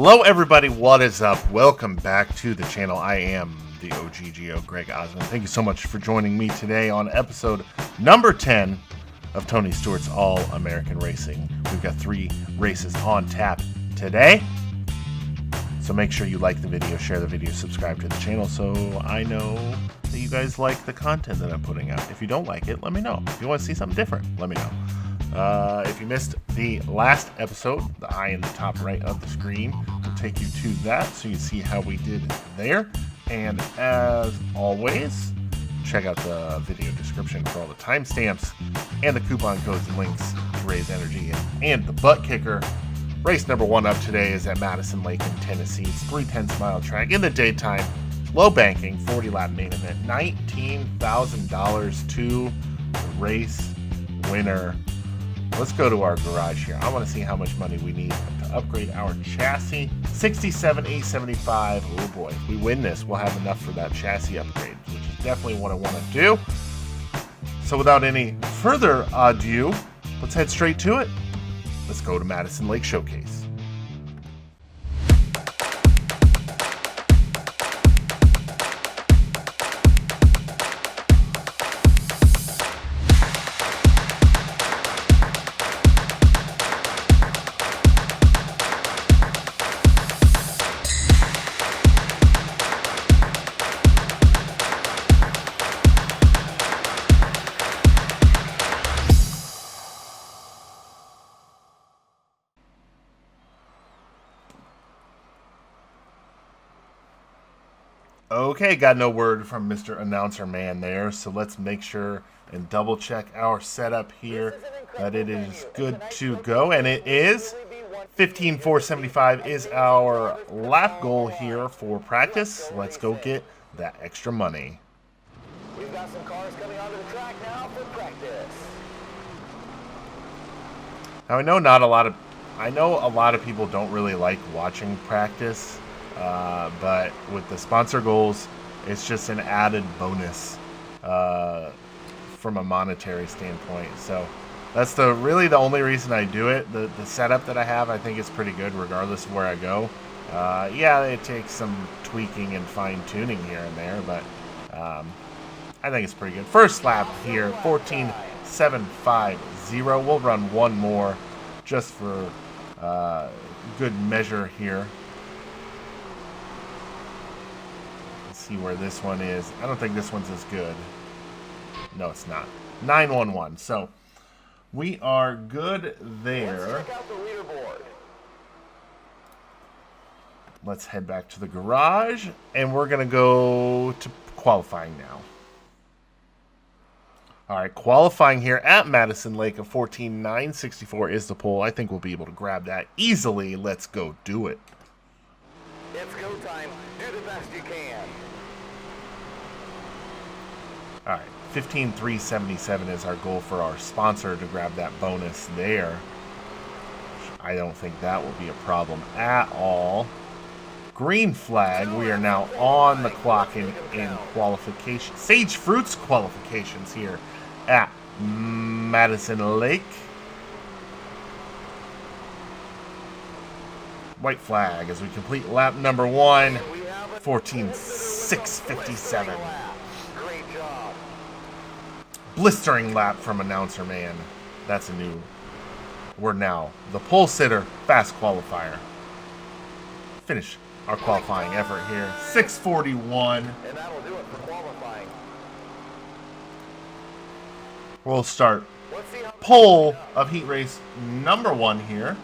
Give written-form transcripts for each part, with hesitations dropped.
Hello everybody, what is up? Welcome back to the channel. I am the OGGO, Greg Osmond. Thank you so much for joining me today on episode number 10 of Tony Stewart's All-American Racing. We've got 3 races on tap today. So make sure you like the video, share the video, subscribe to the channel so I know that you guys like the content that I'm putting out. If you don't like it, let me know. If you want to see something different, let me know. If you missed the last episode, the eye in the top right of the screen will take you to that so you see how we did there. And as always, check out the video description for all the timestamps and the coupon codes and links to raise energy. And the butt kicker, race number 1 up today is at Madison Lake in Tennessee. It's 3/10 mile track in the daytime, low banking, 40 lap main event, $19,000 to the race winner. Let's go to our garage here. I want to see how much money we need to upgrade our chassis. 67,875. Oh boy, if we win this, we'll have enough for that chassis upgrade, which is definitely what I want to do. So without any further ado, let's head straight to it. Let's go to Madison Lake Showcase. Okay, got no word from Mr. Announcer Man there, so let's make sure and double check our setup here that it is good to go, and it is. 15,475 is our lap goal here for practice. Let's go get that extra money. We've got some cars coming onto the track now for practice. Now I know a lot of people don't really like watching practice. But with the sponsor goals, it's just an added bonus from a monetary standpoint. So that's really the only reason I do it. The setup that I have, I think, is pretty good regardless of where I go. Yeah, it takes some tweaking and fine-tuning here and there, but I think it's pretty good. First lap here, 14,750. We'll run one more just for good measure here. See where this one is. I don't think this one's as good. No, it's not. 911. So we are good there. Let's check out the leaderboard. Let's head back to the garage, and we're gonna go to qualifying now. All right, qualifying here at Madison Lake of 14,964 is the pole. I think we'll be able to grab that easily. Let's go do it. It's go time. Do the best you can. All right, 15,377 is our goal for our sponsor to grab that bonus there. I don't think that will be a problem at all. Green flag, we are now on the clock in qualification. Sage Fruits qualifications here at Madison Lake. White flag as we complete lap number 1, 14,657. Great job. Blistering lap from Announcer Man. That's a new. We're now the pole sitter fast qualifier. Finish our qualifying effort here. 6:41. And that'll do it for qualifying. We'll start Let's see how pole of heat race number 1 here.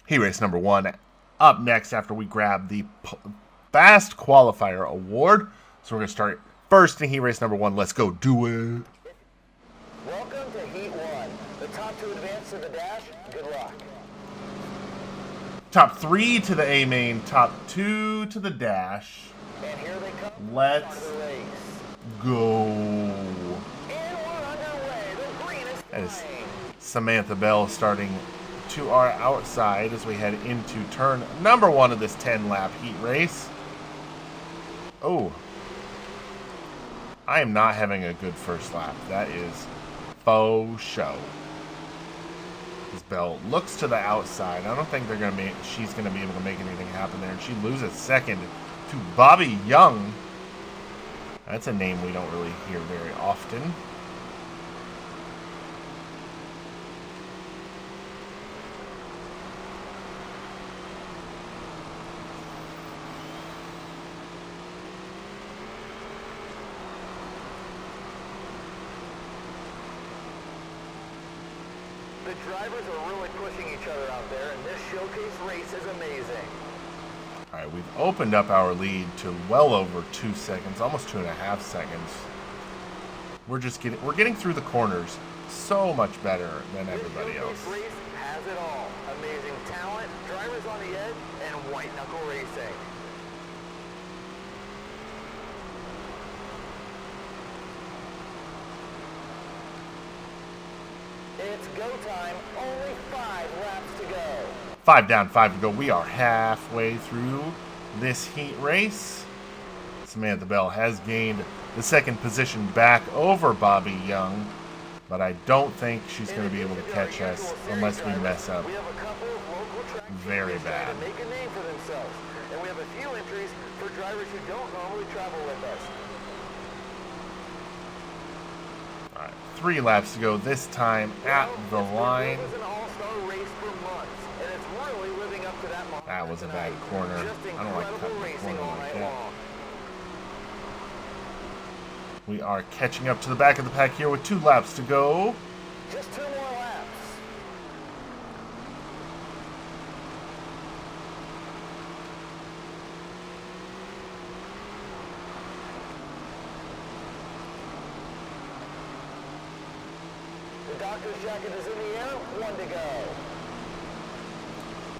Heat race number 1 up next after we grab the Fast Qualifier Award. So we're going to start first in heat race number 1. Let's go do it. Welcome to Heat 1. The top 2 advance to the dash. Good luck. Top 3 to the A main, top 2 to the dash. And here they come. Let's Start the race. go. And we're underway. The green is That is flying. Samantha Bell starting to our outside as we head into turn number 1 of this 10-lap heat race. Oh, I am not having a good first lap. That is faux show. As Bell looks to the outside. I don't think she's gonna be able to make anything happen there. And she loses second to Bobby Young. That's a name we don't really hear very often. The drivers are really pushing each other out there, and this showcase race is amazing. All right, we've opened up our lead to well over 2 seconds, almost 2.5 seconds. We're getting through the corners so much better than everybody else. This race has it all. Amazing talent, drivers on the edge, and white knuckle racing. It's go time. Only 5 laps to go. 5 down, 5 to go. We are halfway through this heat race. Samantha Bell has gained the second position back over Bobby Young, but I don't think she's going to be able to catch us unless we mess up very bad. Make a name for themselves, and we have a few entries for drivers who don't normally travel with us. All right, 3 laps to go this time at the line. That was a bad corner. I don't like cutting the corner like that. We are catching up to the back of the pack here with 2 laps to go. Just 2 more laps. The doctor's jacket is in the air. 1 to go.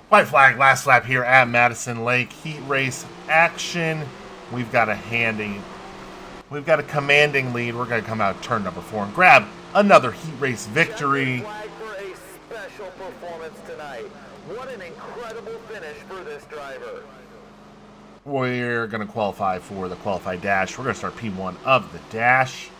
White flag, last lap here at Madison Lake. Heat race action. We've got a commanding lead. We're going to come out turn number 4 and grab another heat race victory. Flag for a special performance tonight. What an incredible finish for this driver. We're going to qualify for the qualified dash. We're going to start P1 of the dash.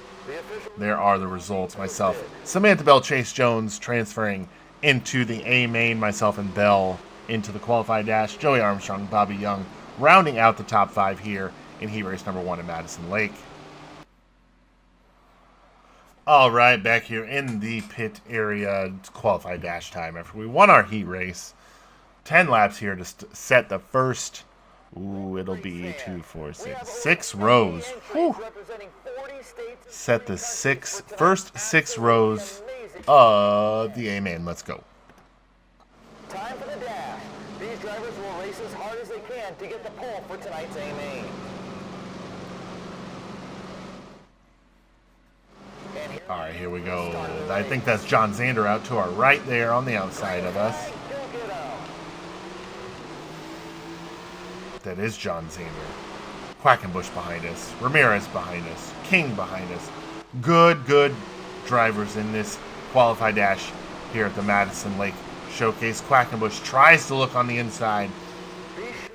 There are the results. Myself, Samantha Bell, Chase Jones transferring into the A main. Myself and Bell into the qualified dash. Joey Armstrong, Bobby Young rounding out the top 5 here in heat race number 1 at Madison Lake. All right, back here in the pit area. It's qualified dash time after we won our heat race. 10 laps here to set the first. Ooh, it'll be 2, 4, 6. 6 rows. Whew. Set the first 6 rows of the A-main. Let's go. Time for the dash. These drivers will race as hard as they can to get the pole for tonight's A-main. All right, here we go. I think that's John Zander out to our right there on the outside of us. That is John Zander. Quackenbush behind us. Ramirez behind us. King behind us. Good drivers in this qualified dash here at the Madison Lake Showcase. Quackenbush tries to look on the inside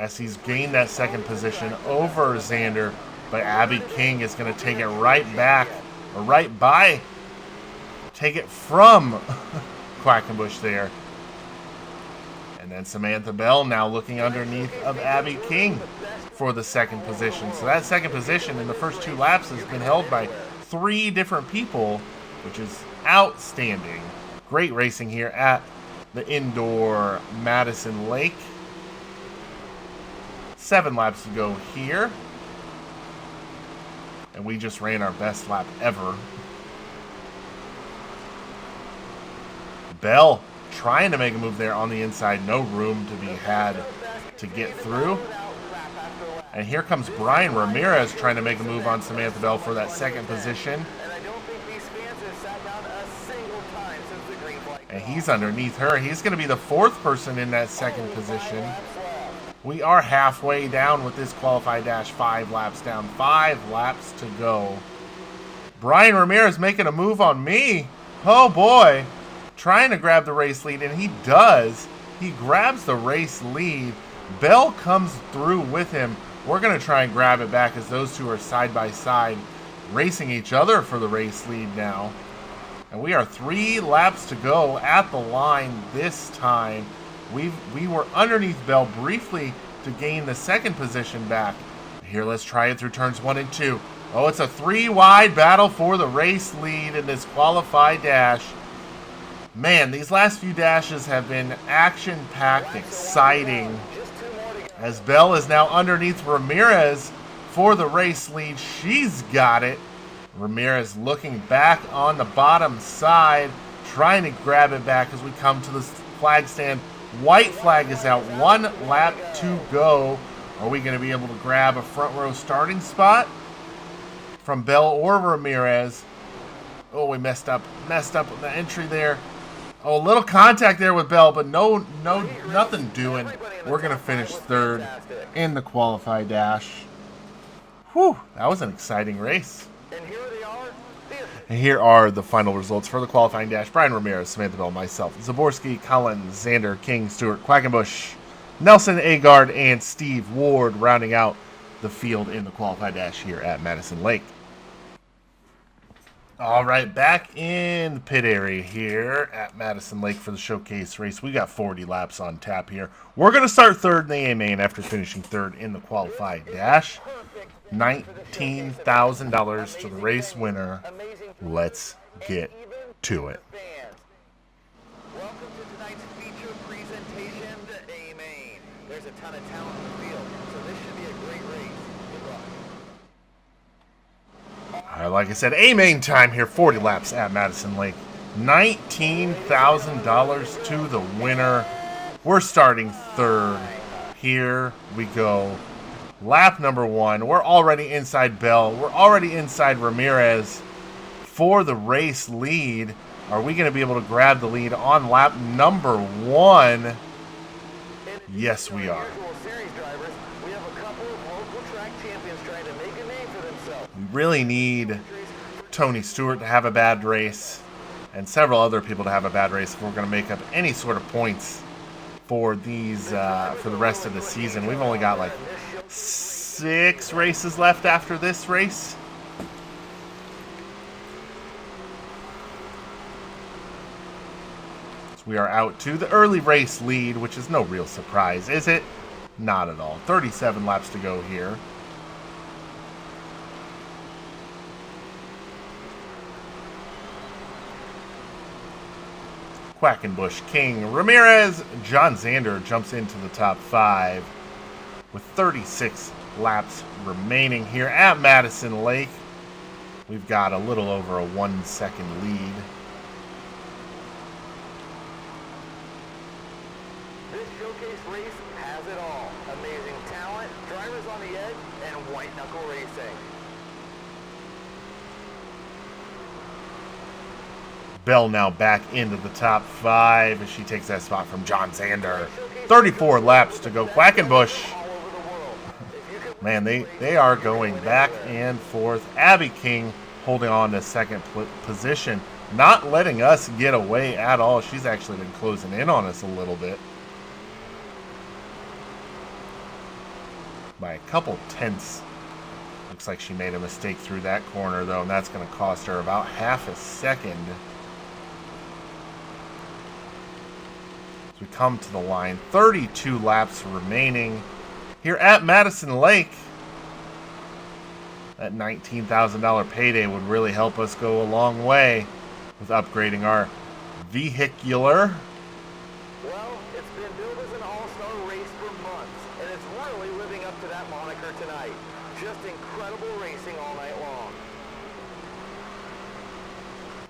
as he's gained that second position over Zander, but Abby King is going to take it right back, or right by, take it from Quackenbush there. And then Samantha Bell now looking underneath of Abby King for the second position. So that second position in the first 2 laps has been held by 3 different people, which is outstanding. Great racing here at the indoor Madison Lake. 7 laps to go here. And we just ran our best lap ever. Bell trying to make a move there on the inside. No room to be had to get through. And here comes Brian Ramirez trying to make a move on Samantha Bell for that second position. And he's underneath her. He's going to be the 4th person in that second position. We are halfway down with this qualified dash. 5 laps down. 5 laps to go. Brian Ramirez making a move on me. Oh boy. Trying to grab the race lead, and he does. He grabs the race lead. Bell comes through with him. We're going to try and grab it back as those 2 are side by side, racing each other for the race lead now. And we are 3 laps to go at the line this time. We were underneath Bell briefly to gain the second position back. Here, let's try it through turns 1 and 2. Oh, it's a 3-wide battle for the race lead in this qualified dash. Man, these last few dashes have been action-packed, exciting. As Bell is now underneath Ramirez for the race lead. She's got it. Ramirez looking back on the bottom side, trying to grab it back as we come to the flag stand. White flag is out. 1 lap to go. Are we going to be able to grab a front row starting spot from Bell or Ramirez? Oh, we messed up with the entry there. Oh, a little contact there with Bell, but nothing doing. We're going to finish 3rd in the qualified dash. Whew, that was an exciting race. And here are the final results for the qualifying dash. Brian Ramirez, Samantha Bell, myself, Zaborski, Collins, Xander, King, Stewart, Quackenbush, Nelson Agard, and Steve Ward rounding out the field in the qualified dash here at Madison Lake. All right, back in the pit area here at Madison Lake for the showcase race. We got 40 laps on tap here. We're going to start 3rd in the A-Main after finishing 3rd in the qualified dash. $19,000 to the race winner. Let's get to it. Welcome to tonight's feature presentation, the A-Main. There's a ton of talent in the field, so this should be a great race. Good luck. All right, like I said, A-Main time here, 40 laps at Madison Lake. $19,000 to the winner. We're starting 3rd. Here we go. Lap number 1. We're already inside Bell. We're already inside Ramirez for the race lead. Are we going to be able to grab the lead on lap number 1? Yes, we are. We really need Tony Stewart to have a bad race and several other people to have a bad race if we're going to make up any sort of points for these for the rest of the season. We've only got like 6 races left after this race. So we are out to the early race lead, which is no real surprise, is it? Not at all. 37 laps to go here. Quackenbush, King, Ramirez, John Xander jumps into the top 5 with 36 laps remaining here at Madison Lake. We've got a little over a 1-second lead. This showcase race has it all. Amazing talent, drivers on the edge, and white knuckle racing. Bell now back into the top 5 as she takes that spot from John Xander. 34 laps to go. Quackenbush. Man, they are going back and forth. Abby King holding on to 2nd position. Not letting us get away at all. She's actually been closing in on us a little bit. By a couple tenths. Looks like she made a mistake through that corner, though, and that's going to cost her about half a second. As we come to the line, 32 laps remaining here at Madison Lake. That $19,000 payday would really help us go a long way with upgrading our vehicular. Well, it's been billed as an all-star race for months, and it's really living up to that moniker tonight. Just incredible racing all night long.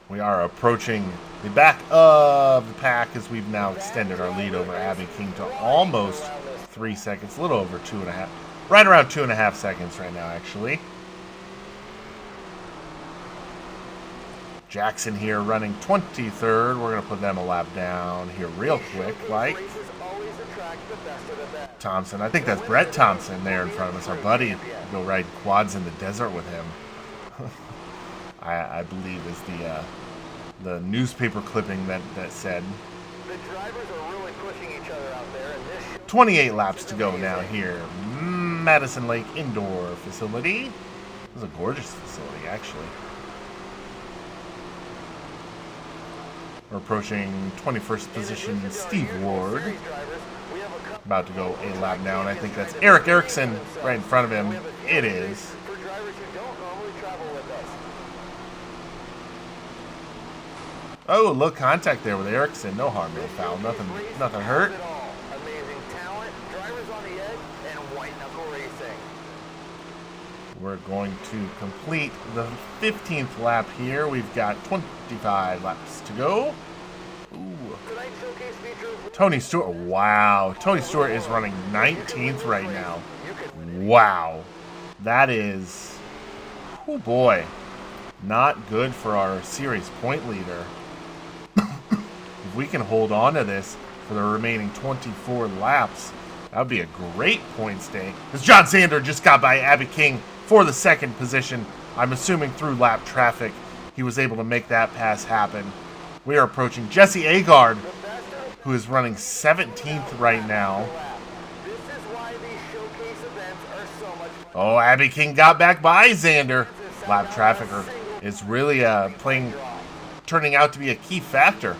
We are approaching the back of the pack as we've now extended our lead over Abby King to almost 3 seconds, a little over 2.5, right around 2.5 seconds right now, actually. Jackson here running 23rd. We're going to put them a lap down here real quick, like. Thompson, I think that's Brett Thompson there in front of us, our buddy. Go ride quads in the desert with him. I believe is the newspaper clipping that said. The drivers are really pushing each other out there, and this 28 laps to go now here. Madison Lake Indoor Facility. This is a gorgeous facility, actually. We're approaching 21st position Steve Ward. About to go a lap down. I think that's Eric Erickson right in front of him. It is. Oh, look, contact there with Erickson. No harm, no foul. Nothing hurt. Amazing talent, drivers on the edge, and white knuckle racing. We're going to complete the 15th lap here. We've got 25 laps to go. Ooh. Tony Stewart. Wow. Tony Stewart is running 19th right now. Wow. That is, oh boy, not good for our series point leader. If we can hold on to this for the remaining 24 laps, that would be a great points day. As John Zander just got by Abby King for the second position. I'm assuming through lap traffic, he was able to make that pass happen. We are approaching Jesse Agard, who is running 17th right now. Oh, Abby King got back by Zander. Lap traffic is really turning out to be a key factor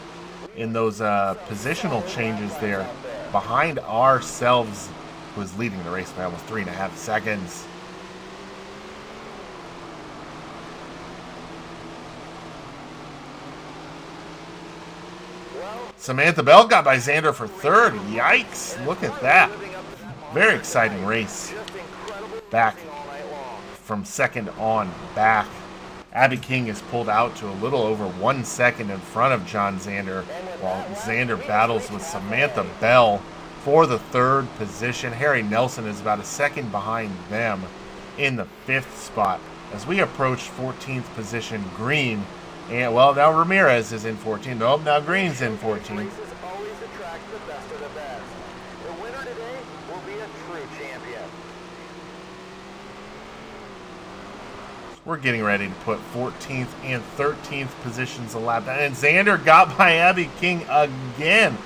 in those positional changes there behind ourselves, who is leading the race by almost 3.5 seconds. Samantha Bell got by Zander for third. Yikes, look at that. Very exciting race. Back from second on back. Abby King is pulled out to a little over 1 second in front of John Zander, while Zander battles with Samantha Bell for the third position. Harry Nelson is about a second behind them in the 5th spot. As we approach 14th position, Green, and well, now Ramirez is in 14th. Oh, now Green's in 14th. We're getting ready to put 14th and 13th positions a lap down. And Zander got by Abby King again.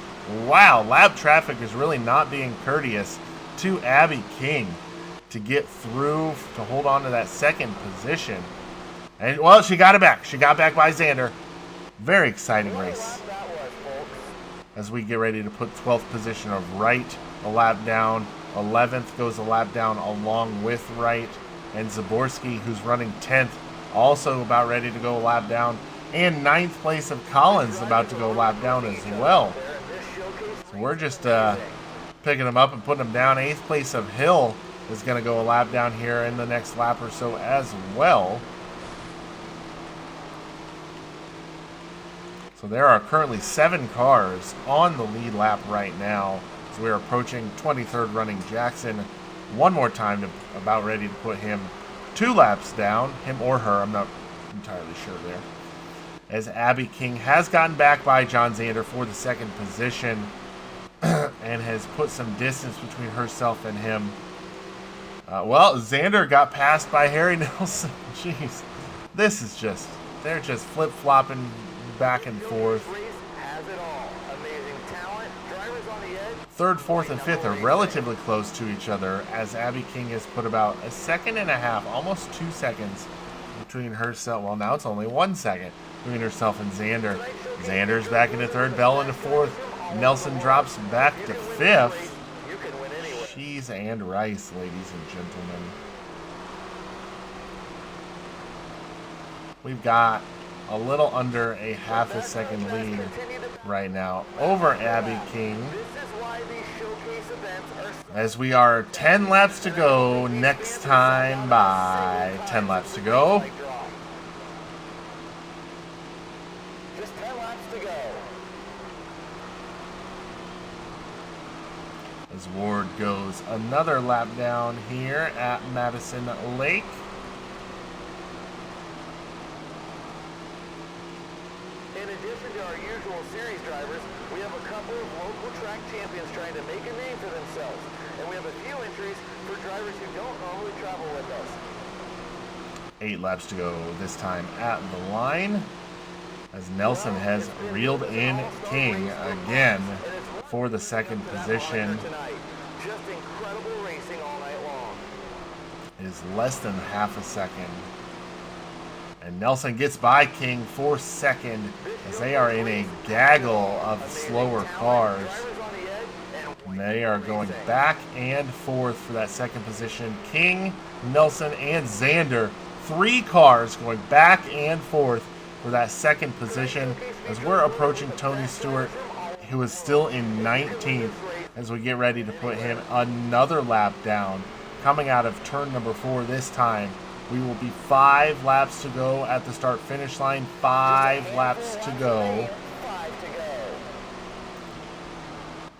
Wow, lap traffic is really not being courteous to Abby King to get through, to hold on to that second position. And, well, she got it back. She got back by Zander. Very exciting race. As we get ready to put 12th position of Wright a lap down. 11th goes a lap down along with Wright. And Zaborski, who's running 10th, also about ready to go a lap down. And 9th place of Collins about to go a lap down as well. So we're just picking them up and putting them down. 8th place of Hill is going to go a lap down here in the next lap or so as well. So there are currently 7 cars on the lead lap right now. So we're approaching 23rd running Jackson one more time, to about ready to put him 2 laps down, him or her, I'm not entirely sure there. As Abby King has gotten back by John Zander for the second position and has put some distance between herself and him. Well, Zander got passed by Harry Nelson. Jeez, this is just, they're just flip-flopping back and forth. 3rd, 4th, and 5th are relatively close to each other, as Abby King has put about 1.5 seconds, almost 2 seconds between herself. Well, now it's only 1 second between herself and Zander. Zander's back into 3rd, Bell into 4th. Nelson drops back to 5th. Cheese and rice, ladies and gentlemen. We've got a little under a 1/2 second lead right now over Abby King, as we are 10 laps to go next time by. 10 laps to go. Just 10 laps to go. As Ward goes another lap down here at Madison Lake. In addition to our usual series drivers, we have a couple of local track champions trying to make a name for themselves. And we have a few entries for drivers who don't normally travel with us. 8 laps to go this time at the line, as Nelson has reeled in King again for the second position. Just incredible racing all night long. It is less than 1/2 second And Nelson gets by King for second as they are in a gaggle of slower cars. And they are going back and forth for that second position. King, Nelson, and Xander, 3 cars going back and forth for that second position as we're approaching Tony Stewart, who is still in 19th, as we get ready to put him another lap down. Coming out of turn number 4 this time, we will be 5 laps to go at the start-finish line. 5 laps to go.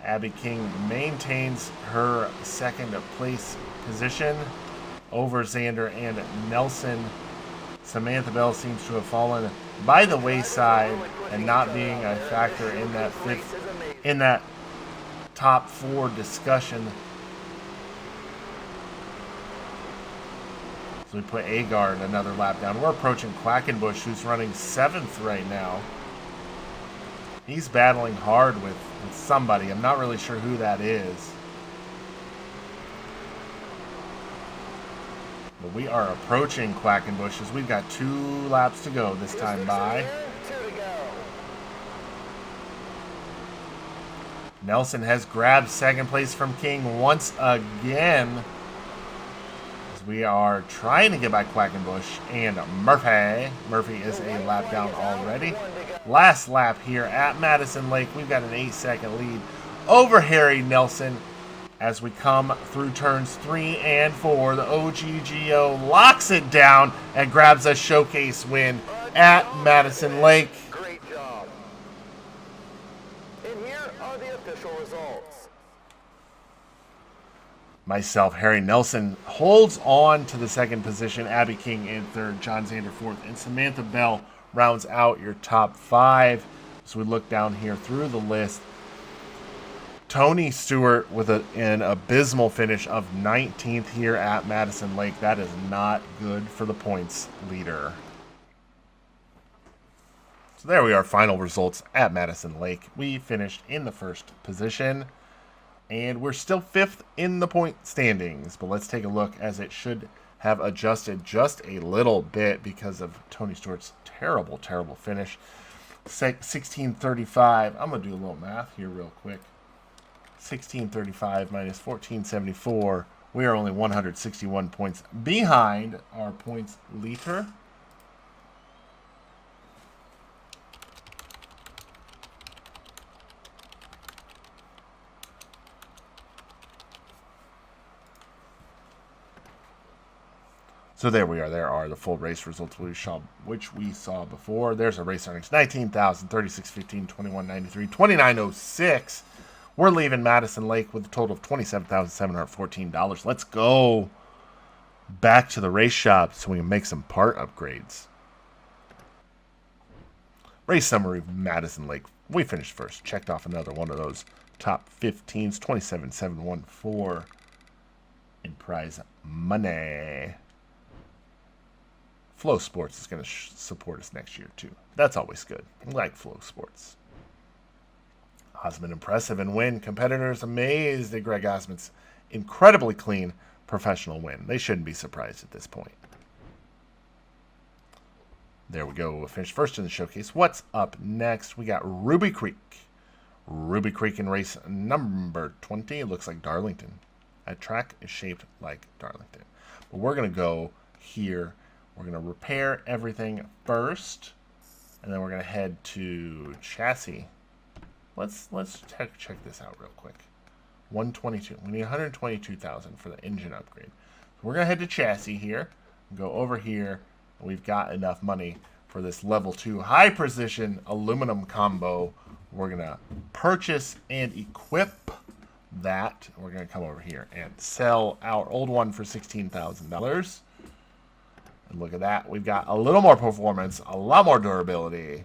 Abby King maintains her second place position over Xander and Nelson. Samantha Bell seems to have fallen by the wayside and not being a factor in that top 4 discussion. So we put Agard another lap down. We're approaching Quackenbush, who's running 7th right now. He's battling hard with somebody. I'm not really sure who that is. But we are approaching Quackenbush as we've got 2 laps to go this time by. Nelson has grabbed second place from King once again. As we are trying to get by Quackenbush and Murphy. Murphy is a lap down already. Last lap here at Madison Lake. We've got an 8-second lead over Harry Nelson. As we come through turns 3 and 4, the OGGO locks it down and grabs a showcase win at Madison Lake. Great job. And here are the official results. Myself, Harry Nelson, holds on to the second position. Abby King in third, John Xander fourth, and Samantha Bell rounds out your top 5. So we look down here through the list. Tony Stewart with an abysmal finish of 19th here at Madison Lake. That is not good for the points leader. So there we are, final results at Madison Lake. We finished in the first position, and we're still 5th in the point standings. But let's take a look, as it should have adjusted just a little bit because of Tony Stewart's terrible finish. 1635. I'm going to do a little math here real quick. 1635 minus 1474. We are only 161 points behind our points leader. So there we are. There are the full race results which we saw before. There's a race earnings: 19,000, 36.15, 21.93, 29.06. We're leaving Madison Lake with a total of $27,714. Let's go back to the race shop so we can make some part upgrades. Race summary of Madison Lake. We finished first. Checked off another one of those top 15s. 27,714 in prize money. Flow Sports is going to support us next year too. That's always good. I like Flow Sports. Osmond impressive and win. Competitors amazed at Greg Osmond's incredibly clean professional win. They shouldn't be surprised at this point. There we go. We'll finish first in the showcase. What's up next? We got Ruby Creek. Ruby Creek in race number 20. It looks like Darlington. That track is shaped like Darlington. But we're going to go here. We're going to repair everything first. And then we're going to head to chassis. Let's check this out real quick. 122. We need 122,000 for the engine upgrade. So we're gonna head to chassis here. Go over here. We've got enough money for this level 2 high precision aluminum combo. We're gonna purchase and equip that. We're gonna come over here and sell our old one for $16,000. And look at that. We've got a little more performance, a lot more durability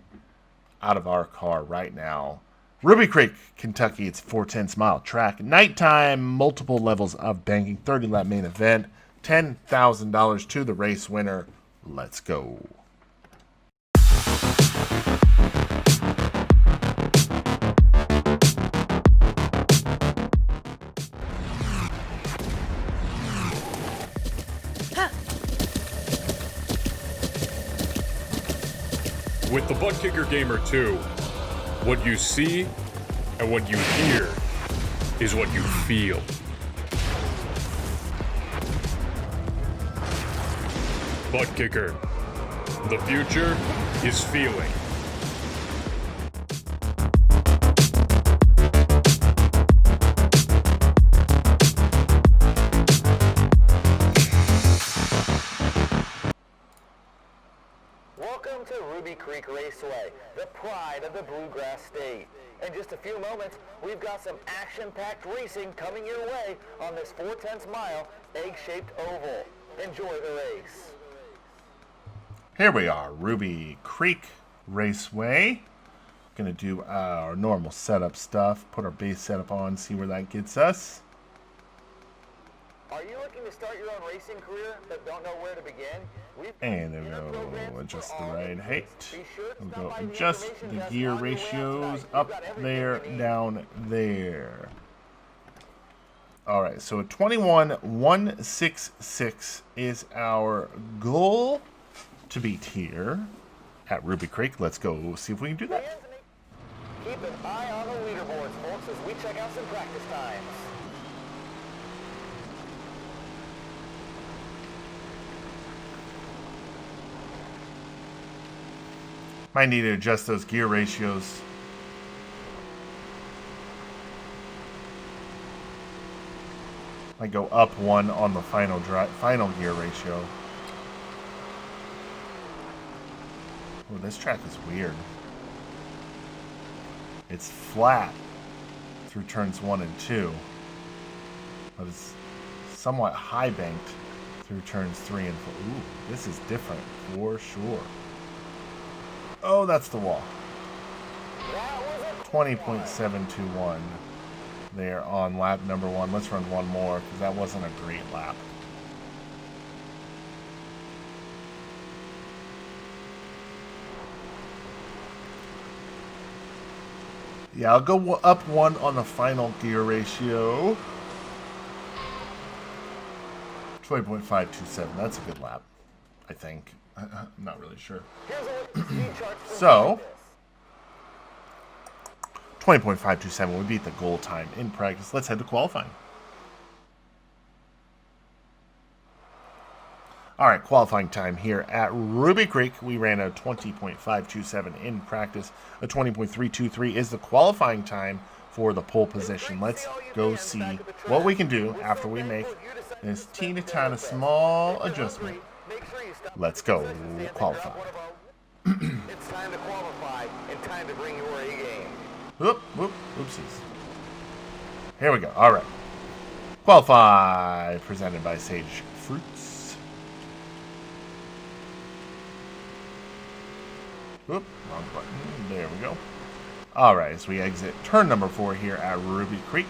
out of our car right now. Ruby Creek, Kentucky. It's 410 mile track. Nighttime, multiple levels of banking. 30-lap main event. $10,000 to the race winner. Let's go. With the Butt Kicker Gamer 2, what you see and what you hear is what you feel. Butt Kicker. The future is feeling. Welcome to Ruby Creek Raceway, the pride of the Bluegrass State. In just a few moments, we've got some action-packed racing coming your way on this 4/10 mile egg-shaped oval. Enjoy the race. Here we are, Ruby Creek Raceway. Gonna do our normal setup stuff, put our base setup on, see where that gets us. Are you looking to start your own racing career but don't know where to begin? And there we go, adjust the right height. We'll go adjust the gear ratios up there, down there. Alright, so a 21.166 is our goal to beat here at Ruby Creek. Let's go see if we can do that. Keep an eye on the leaderboards, folks, as we check out some practice times. Might need to adjust those gear ratios. Might go up one on the final gear ratio. Oh, this track is weird. It's flat through turns 1 and 2, but it's somewhat high banked through turns 3 and 4. Ooh, this is different for sure. Oh, that's the wall. 20.721 there on lap number 1. Let's run one more because that wasn't a great lap. Yeah, I'll go up one on the final gear ratio. 20.527. That's a good lap, I think. I'm not really sure. So, 20.527. We beat the goal time in practice. Let's head to qualifying. All right, qualifying time here at Ruby Creek. We ran a 20.527 in practice. A 20.323 is the qualifying time for the pole position. Let's go see what we can do after we make this teeny-tiny small adjustment. Let's go qualify. It's time to qualify and time to bring your A game. Oopsies. Here we go. All right. Qualify, presented by Sage Fruits. Wrong button. There we go. All right, as we exit turn number 4 here at Ruby Creek.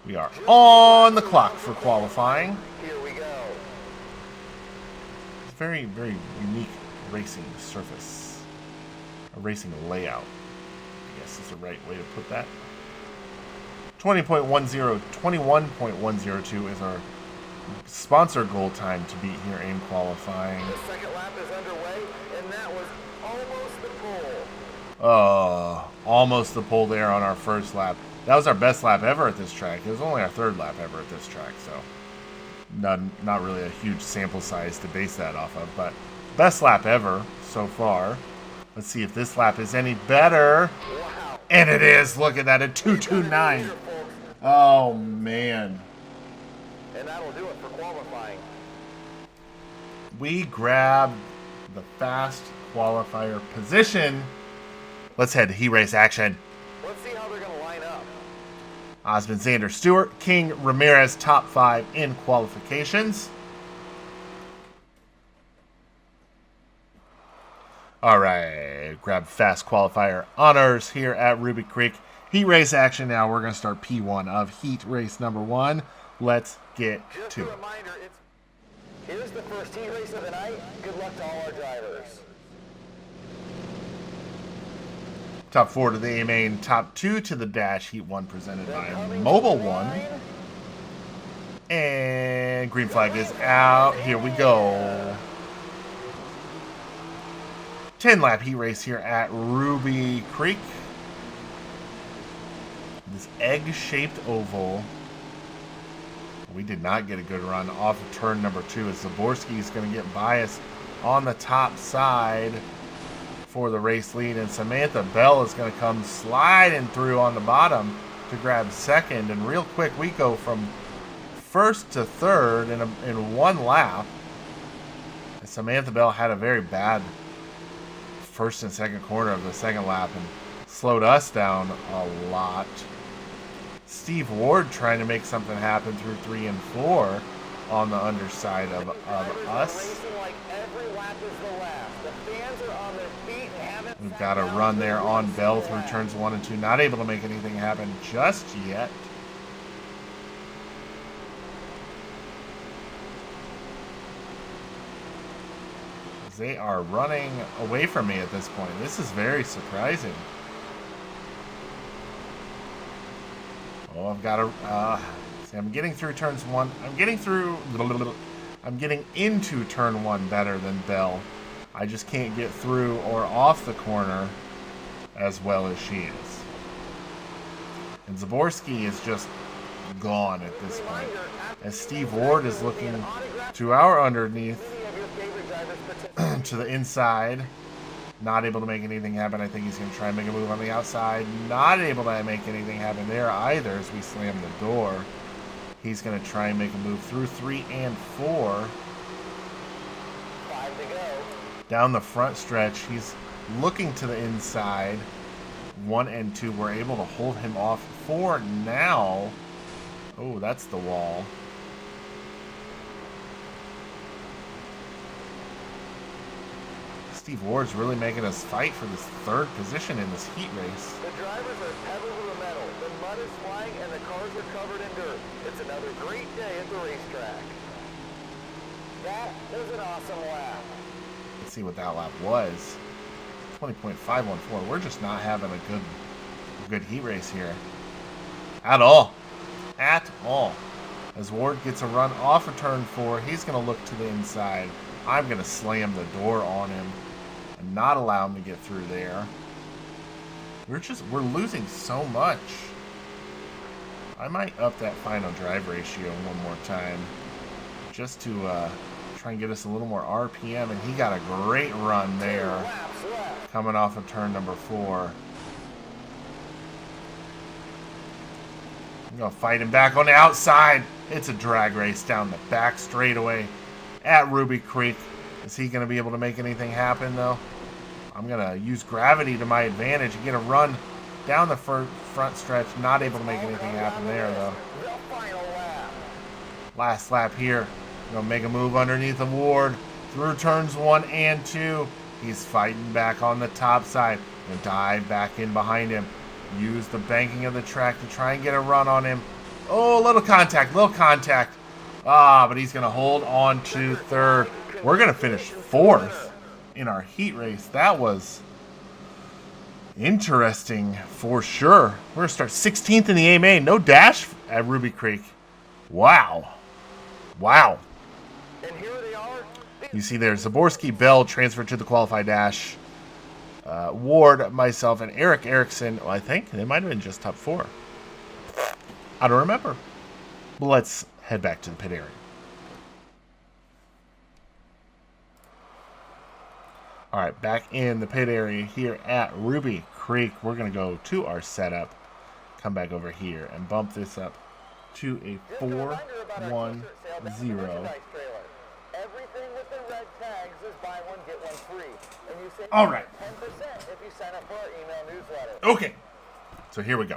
We are on the clock for qualifying. Here we go. It's very, very unique racing surface. A racing layout, I guess is the right way to put that. 21.102 is our sponsor goal time to beat here in qualifying. The second lap is underway, and that was almost the pole. Almost the pole there on our first lap. That was our best lap ever at this track. It was only our third lap ever at this track, so not really a huge sample size to base that off of, but best lap ever so far. Let's see if this lap is any better. Wow. And it is. Look at that, a 2:29. Oh, man. And that'll do it for qualifying. We grabbed the fast qualifier position. Let's head to heat race action. Let's see how they're going to line up. Osmond, Xander, Stewart, King, Ramirez, top 5 in qualifications. All right, grab fast qualifier honors here at Ruby Creek. Heat race action now. We're going to start P1 of heat race number 1. Let's get Just to a it. reminder, here's the first heat race of the night. Good luck to all our drivers. Top 4 to the A main, top 2 to the dash. Heat 1 presented by Mobile One. And green flag is out. Here we go. 10-lap heat race here at Ruby Creek. This egg-shaped oval. We did not get a good run off of turn number 2 as Zaborski is going to get biased on the top side for the race lead, and Samantha Bell is going to come sliding through on the bottom to grab second. And real quick, we go from first to third in one lap. And Samantha Bell had a very bad first and second corner of the second lap and slowed us down a lot. Steve Ward trying to make something happen through 3 and 4 on the underside of us. We've got a run there on Bell through turns 1 and 2. Not able to make anything happen just yet. They are running away from me at this point. This is very surprising. Oh, I've got to... see, I'm getting through turns 1. I'm getting into turn 1 better than Bell. I just can't get through or off the corner as well as she is. And Zaborski is just gone at this point. As Steve Ward is looking to our underneath to the inside. Not able to make anything happen. I think he's going to try and make a move on the outside. Not able to make anything happen there either as we slam the door. He's going to try and make a move through 3 and 4. 5 to go. Down the front stretch, he's looking to the inside. 1 and 2, we're able to hold him off. 4 now. Oh, that's the wall. Steve Ward's really making us fight for this third position in this heat race. The drivers are pedal to the metal. The mud is flying and the cars are covered in dirt. It's another great day at the racetrack. That was an awesome lap. Let's see what that lap was. 20.514. We're just not having a good heat race here. At all. At all. As Ward gets a run off of turn 4, he's going to look to the inside. I'm going to slam the door on him and not allow him to get through there. We're losing so much. I might up that final drive ratio one more time just to try and get us a little more RPM, and he got a great run there coming off of turn number 4. I'm going to fight him back on the outside. It's a drag race down the back straightaway at Ruby Creek. Is he going to be able to make anything happen, though? I'm going to use gravity to my advantage and get a run down the front stretch. Not able to make anything happen there, though. Last lap here. Going to make a move underneath the Ward through turns 1 and 2. He's fighting back on the top side. Going to dive back in behind him. Use the banking of the track to try and get a run on him. Oh, little contact. But he's going to hold on to third. We're going to finish 4th in our heat race. That was interesting for sure. We're going to start 16th in the A main. No dash at Ruby Creek. Wow. And here they are. You see there, Zaborski, Bell transferred to the qualified dash. Ward, myself, and Eric Erickson. Well, I think they might have been just top 4. I don't remember. But let's head back to the pit area. All right, back in the pit area here at Ruby Creek. We're going to go to our setup, come back over here, and bump this up to a 4-1-0. Everything with the red tags is buy one, get one free. And you save All right. 10% if you sign up for our email newsletter. Okay, so here we go.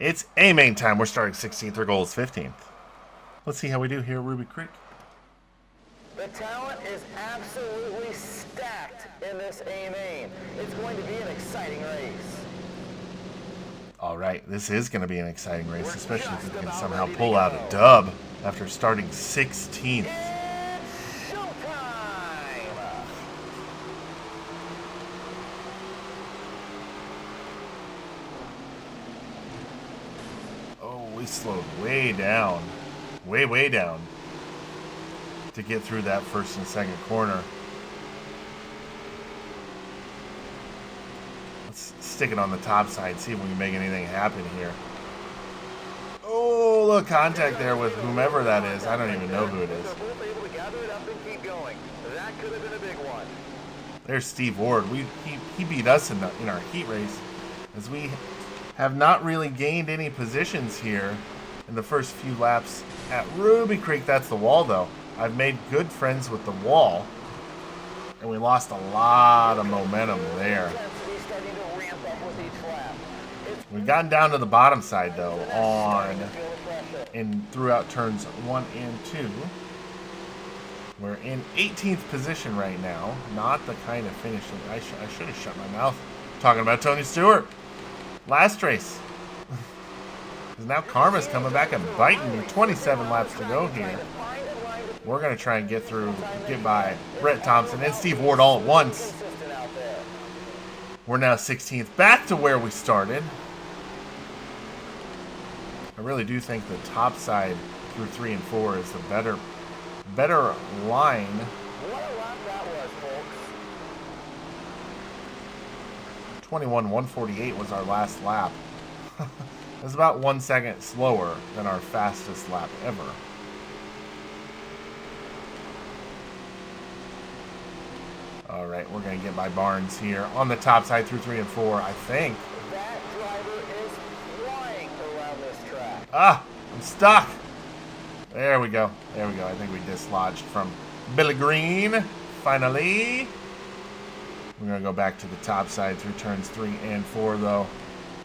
It's A main time. We're starting 16th. Our goal is 15th. Let's see how we do here at Ruby Creek. The talent is absolutely stacked in this A main. It's going to be an exciting race. All right, this is going to be an exciting race, especially if we can somehow pull out a dub after starting 16th. It's showtime! Oh, we slowed way down. Way down to get through that first and second corner. stick it on the top side, see if we can make anything happen here. Oh, look, contact there with whomever that is. I don't even know who it is. There's Steve Ward. He beat us in our heat race, as we have not really gained any positions here in the first few laps at Ruby Creek. That's the wall, though. I've made good friends with the wall, and we lost a lot of momentum there. We've gotten down to the bottom side, though, throughout turns 1 and 2. We're in 18th position right now. Not the kind of finish that I should have shut my mouth talking about Tony Stewart. Last race. Because now Karma's coming back and biting. 27 laps to go here. We're going to try and get by Brett Thompson and Steve Ward all at once. We're now 16th, back to where we started. I really do think the top side through 3 and 4 is the better line. What a lap that was, folks. 21:148 was our last lap. It was about 1 second slower than our fastest lap ever. All right, we're going to get by Barnes here on the top side through 3 and 4, I think. That driver is flying around this track. Ah, I'm stuck. There we go. There we go. I think we dislodged from Billy Green. Finally. We're going to go back to the top side through turns 3 and 4, though.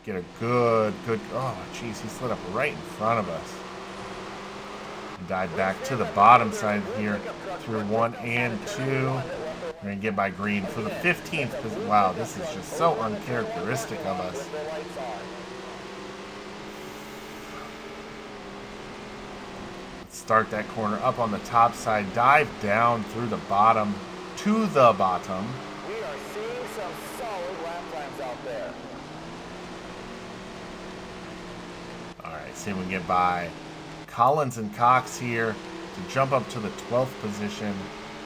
Get a good, oh, jeez, he slid up right in front of us. Dive back to the bottom side here through 1 and 2. We're going to get by Green for the 15th position. Wow, this is just so uncharacteristic of us. Let's start that corner up on the top side. Dive down through the bottom to the bottom. We are seeing some solid lap times out there. All right, see if we can get by Collins and Cox here to jump up to the 12th position.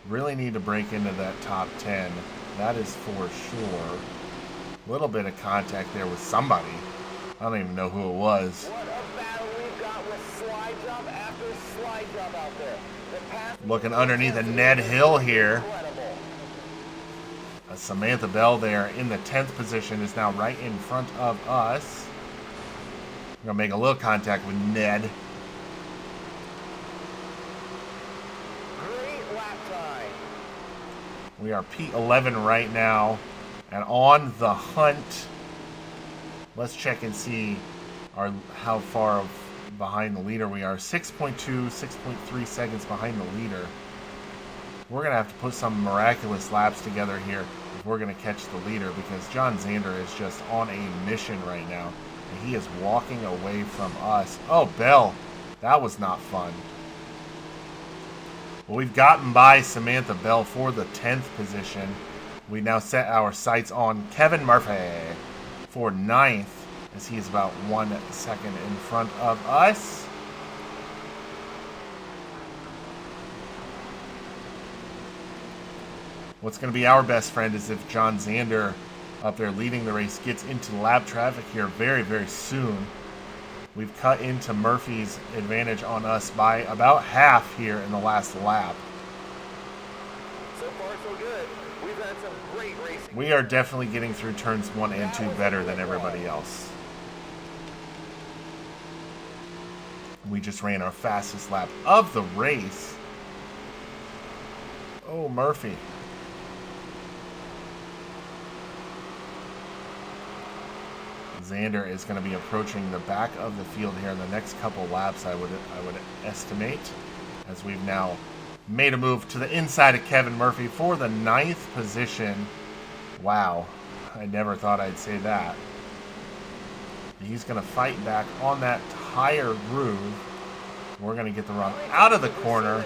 Really need to break into that top 10. That is for sure. A little bit of contact there with somebody. I don't even know who it was. What a battle we've got with slide job after slide job out there. Looking underneath a Ned Hill here. Samantha Bell there in the 10th position is now right in front of us. We're going to make a little contact with Ned. Great lap time. We are P11 right now and on the hunt. Let's check and see how far behind the leader we are. 6.2, 6.3 seconds behind the leader. We're going to have to put some miraculous laps together here if we're going to catch the leader, because John Zander is just on a mission right now. And he is walking away from us. Oh, Bell. That was not fun. Well, we've gotten by Samantha Bell for the 10th position. We now set our sights on Kevin Murphy for 9th, as he is about 1 second in front of us. What's going to be our best friend is if John Zander, up there leading the race, gets into lap traffic here very, very soon. We've cut into Murphy's advantage on us by about half here in the last lap. So far, so good. We've had some great racing. We are definitely getting through turns 1 and 2 better than everybody else. We just ran our fastest lap of the race. Oh, Murphy. Zander is going to be approaching the back of the field here in the next couple laps, I would estimate, as we've now made a move to the inside of Kevin Murphy for the 9th position. Wow, I never thought I'd say that. He's going to fight back on that tire groove. We're going to get the run out of the corner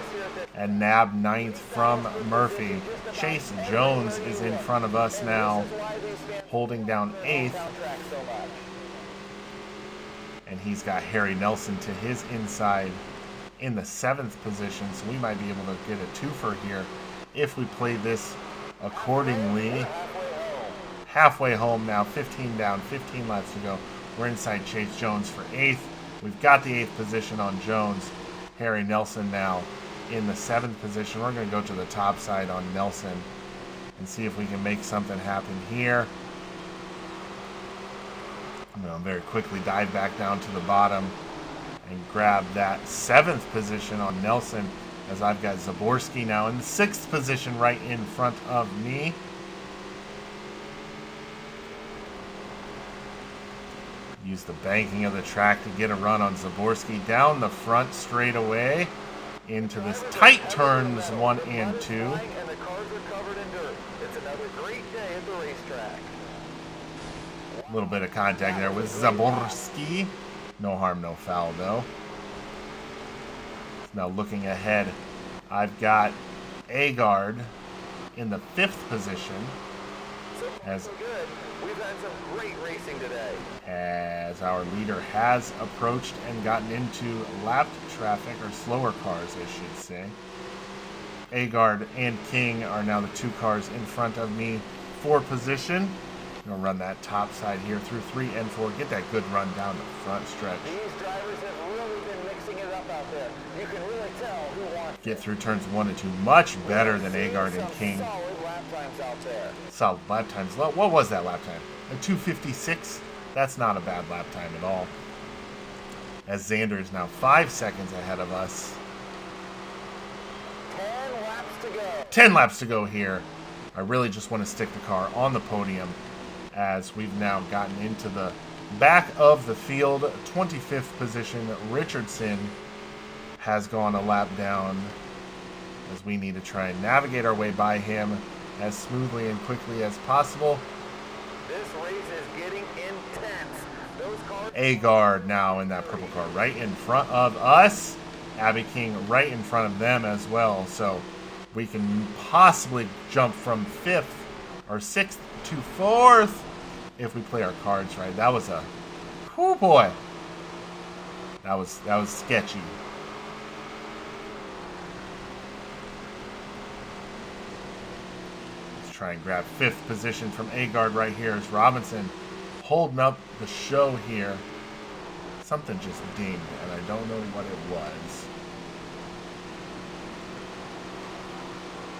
and nab 9th from Murphy. Chase Jones is in front of us now, holding down 8th. And he's got Harry Nelson to his inside in the 7th position, so we might be able to get a twofer here if we play this accordingly. halfway home now, 15 down, 15 laps to go. We're inside Chase Jones for 8th. We've got the 8th position on Jones. Harry Nelson now in the 7th position. We're going to go to the top side on Nelson and see if we can make something happen here. I'm going to very quickly dive back down to the bottom and grab that 7th position on Nelson, as I've got Zaborski now in the 6th position right in front of me. Use the banking of the track to get a run on Zaborski down the front straightaway into this tight turns 1 and 2. And the cars are covered in dirt. It's another great day at the racetrack. A little bit of contact there with Zaborski. No harm, no foul, though. Now looking ahead, I've got Agard in the 5th position. So good. We've had some great racing today. As our leader has approached and gotten into lapped traffic, or slower cars, I should say. Agard and King are now the 2 cars in front of me for position. I'm going to run that top side here through 3 and 4. Get that good run down the front stretch. These drivers have really been mixing it up out there. You can really tell who wants Get through turns 1 and 2. Much better than Agard and King. solid lap times out there. Solid lap times. What was that lap time? A 2:56? That's not a bad lap time at all. As Xander is now 5 seconds ahead of us. 10 laps to go. 10 laps to go here. I really just want to stick the car on the podium, as we've now gotten into the back of the field. 25th position, Richardson has gone a lap down, as we need to try and navigate our way by him as smoothly and quickly as possible. This race is getting intense. Those cars. Agard now in that purple car right in front of us. Abby King right in front of them as well. So we can possibly jump from 5th or 6th to 4th if we play our cards right. That was a, oh boy, that was sketchy. Let's try and grab 5th position from Agard right here as Robinson holding up the show here. Something just dinged, and I don't know what it was.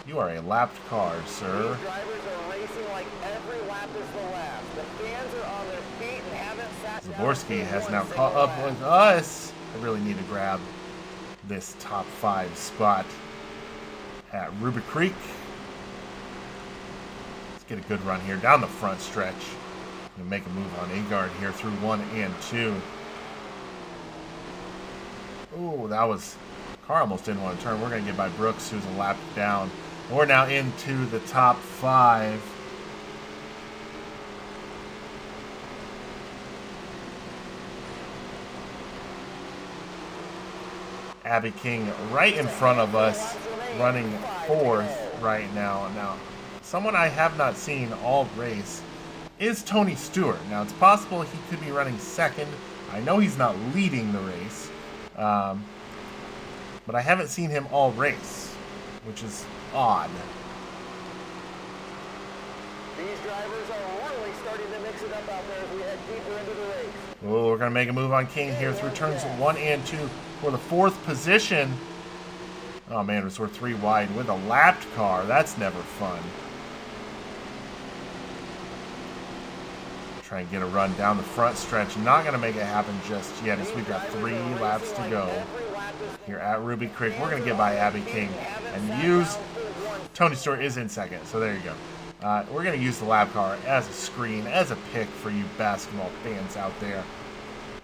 You are a lapped car, sir. These drivers are racing like every lap is the last. The fans are on their feet and haven't sat down. Zaborski has now caught up with us. I really need to grab this top 5 spot at Ruby Creek. Let's get a good run here down the front stretch. We'll make a move on Agard here through 1 and 2. Oh, that was... Car almost didn't want to turn. We're going to get by Brooks, who's a lap down. We're now into the top 5. Abby King right in front of us, running 4th right now. Now, someone I have not seen all race is Tony Stewart. Now, it's possible he could be running 2nd. I know he's not leading the race, but I haven't seen him all race, which is odd. These drivers are really starting to mix it up out there as we head deeper into the race. Oh, we're going to make a move on King here through turns 1 and 2 for the 4th position. Oh man, we're 3 wide with a lapped car. That's never fun. Try and get a run down the front stretch. Not going to make it happen just yet, as we've got 3 laps to go here at Ruby Creek. We're going to get by Abby King and use... Tony Stewart is in 2nd, so there you go. We're going to use the lap car as a screen, as a pick for you basketball fans out there.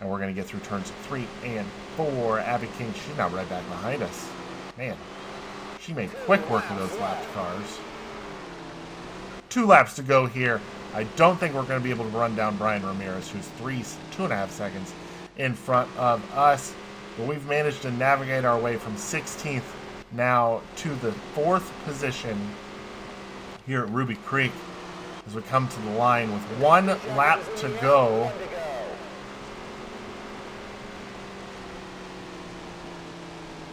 And we're going to get through turns 3 and 4. Abby King, she's now right back behind us. Man, she made quick work of those lapped cars. 2 laps to go here. I don't think we're going to be able to run down Brian Ramirez, who's 2.5 seconds in front of us. But we've managed to navigate our way from 16th now to the 4th position here at Ruby Creek as we come to the line with 1 lap to go.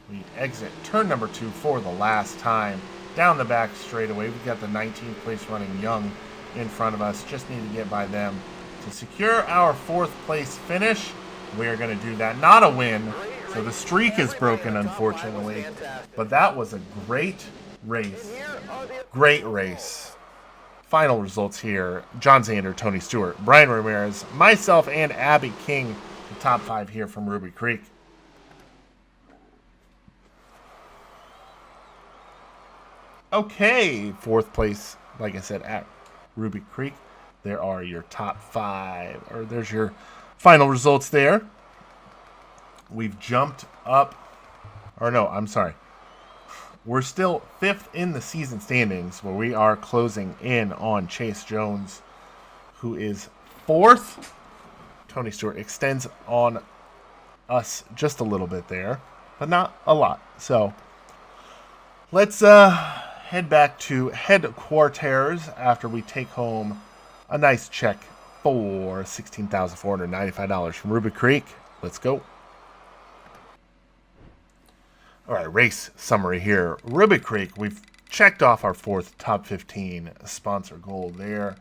We exit turn number 2 for the last time. Down the back straightaway, we've got the 19th place running Young in front of us. Just need to get by them to secure our 4th place finish. We are going to do that. Not a win, so the streak is broken, unfortunately. But that was a great race. Great race. Final results here. John Zander, Tony Stewart, Brian Ramirez, myself, and Abby King. The top 5 here from Ruby Creek. Okay, 4th place, like I said, at Ruby Creek. There are your top 5, or there's your final results there. We've jumped up, or no, I'm sorry. We're still 5th in the season standings, where we are closing in on Chase Jones, who is 4th. Tony Stewart extends on us just a little bit there, but not a lot. So let's head back to headquarters after we take home a nice check for $16,495 from Ruby Creek. Let's go. All right, race summary here. Ruby Creek, we've checked off our 4th top 15 sponsor goal there.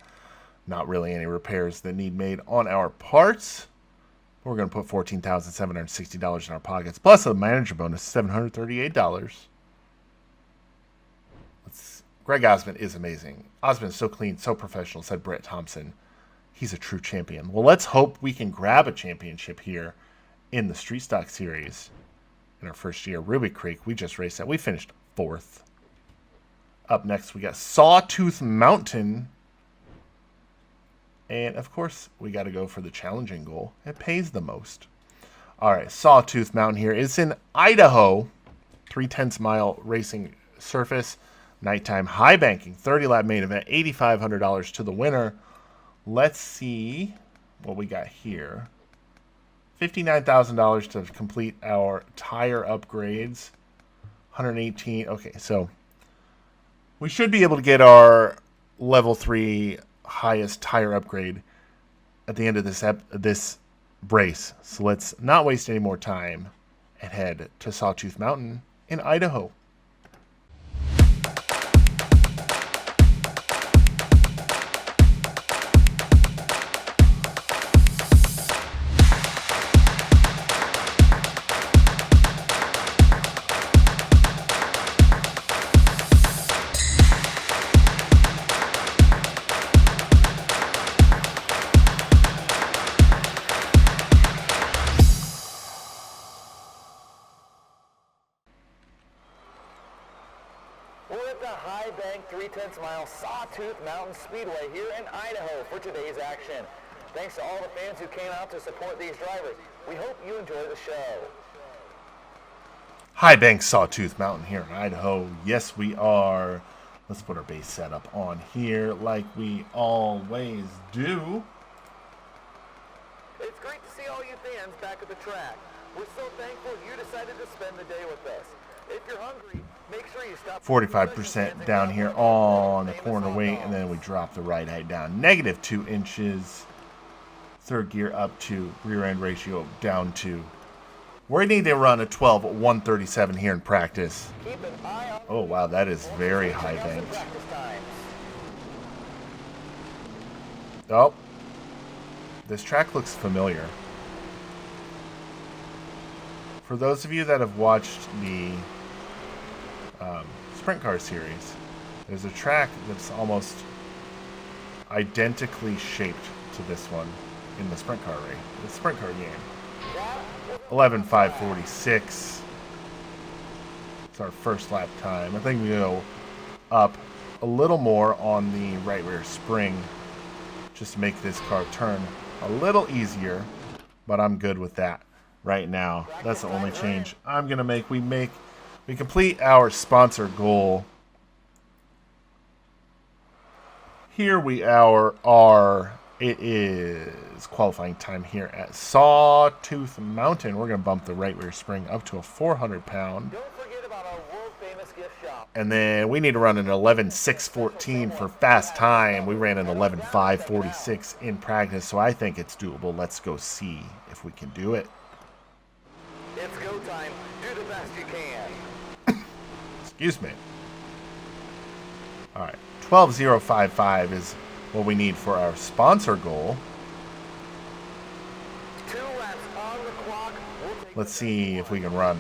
Not really any repairs that need made on our parts. We're going to put $14,760 in our pockets, plus a manager bonus, $738. Greg Osmond is amazing. Osmond is so clean, so professional, said Brett Thompson. He's a true champion. Well, let's hope we can grab a championship here in the Street Stock Series in our first year. Ruby Creek, we just raced that. We finished 4th. Up next, we got Sawtooth Mountain. And, of course, we got to go for the challenging goal. It pays the most. All right, Sawtooth Mountain here. It's in Idaho. 3/10 mile racing surface. Nighttime high banking, 30-lap main event, $8,500 to the winner. Let's see what we got here. $59,000 to complete our tire upgrades. $118,000. Okay, so we should be able to get our level 3 highest tire upgrade at the end of this race. So let's not waste any more time and head to Sawtooth Mountain in Idaho. We're at the High Bank 3/10 mile Sawtooth Mountain Speedway here in Idaho for today's action. Thanks to all the fans who came out to support these drivers. We hope you enjoy the show. High Bank Sawtooth Mountain here in Idaho. Yes, we are. Let's put our base setup on here like we always do. It's great to see all you fans back at the track. We're so thankful you decided to spend the day with us. If you're hungry, make sure you stop. 45% down here on the corner weight, and then we drop the right height down. -2 inches. Third gear up to rear end ratio down to. We need to run a 12-137 here in practice. Keep an eye on. Oh, wow, that is very high banked. Practice times. Oh, this track looks familiar. For those of you that have watched the Sprint Car series, there's a track that's almost identically shaped to this one in the Sprint Car race, the Sprint Car game. 11:5:46. It's our first lap time. I think we go up a little more on the right rear spring just to make this car turn a little easier, but I'm good with that right now. That's the only change I'm gonna make. We complete our sponsor goal. Here we are. It is qualifying time here at Sawtooth Mountain. We're gonna bump the right rear spring up to a 400-pound. Don't forget about our world-famous gift shop. And then we need to run an 11:6:14 for fast time. We ran an 11:5:46 in practice, so I think it's doable. Let's go see if we can do it. It's go time. Do the best you can. Excuse me. All right, 12:055 is what we need for our sponsor goal. 2 laps on the clock. Let's see if we can run